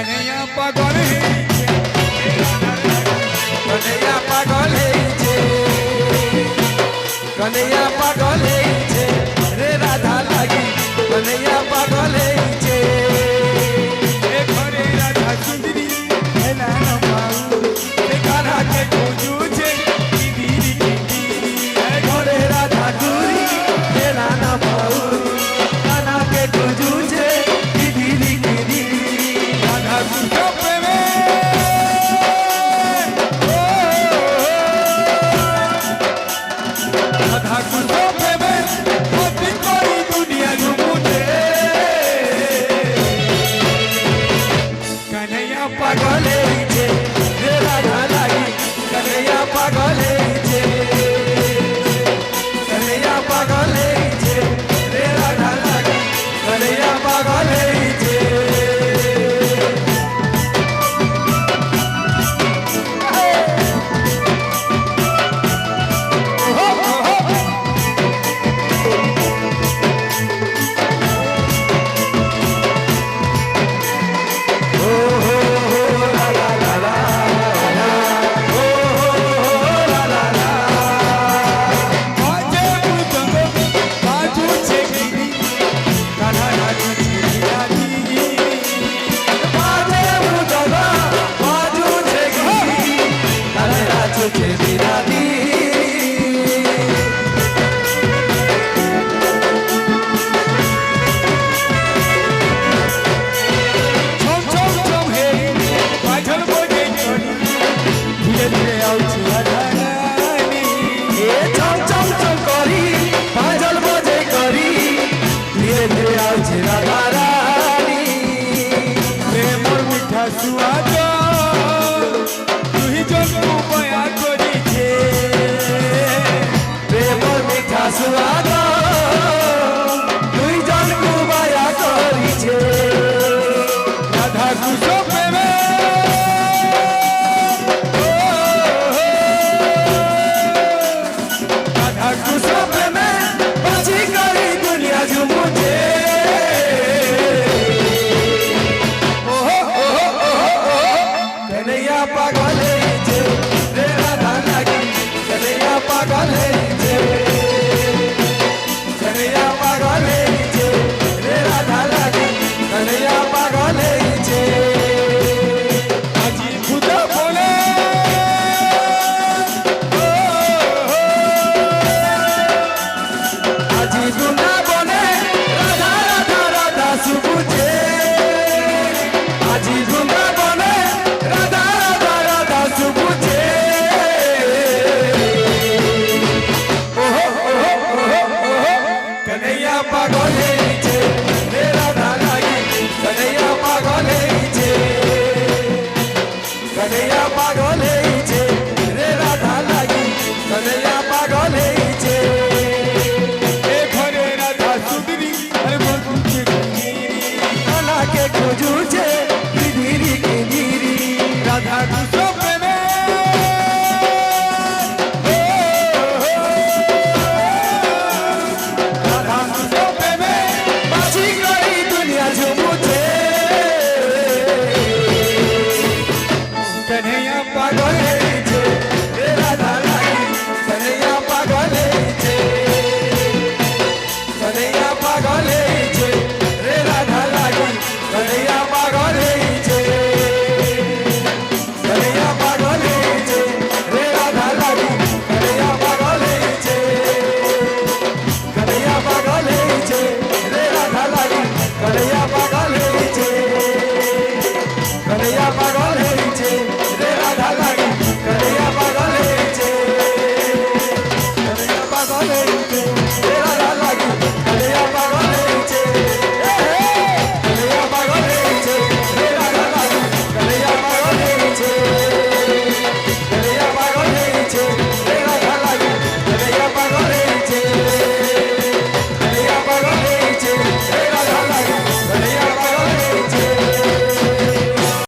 કનૈયા પાગલ હે કનૈયા પાગલ છે કનૈયા પાગલ છે રે રાધા લાગી કનૈયા પાગલ છે એ ઘરે રાધા સુંદરી એના નમાવું એ કાના કે ખોજું છે દીદી દીદી એ ઘરે રાધા સુંદરી એના નમાવું કાના કે ખોજું છે દીદી દીદી રાધા સુંદર પ્રેમે રાધા સુંદર પ્રેમે મોતી કરી દુનિયા ઝૂમું કનૈયા પાગલ છે રે રાધા લાગી કનૈયા પાગલ છે કનૈયા પાગલ છે રે રાધા લાગી કનૈયા પાગલ છે રાધા કૃષ્ણ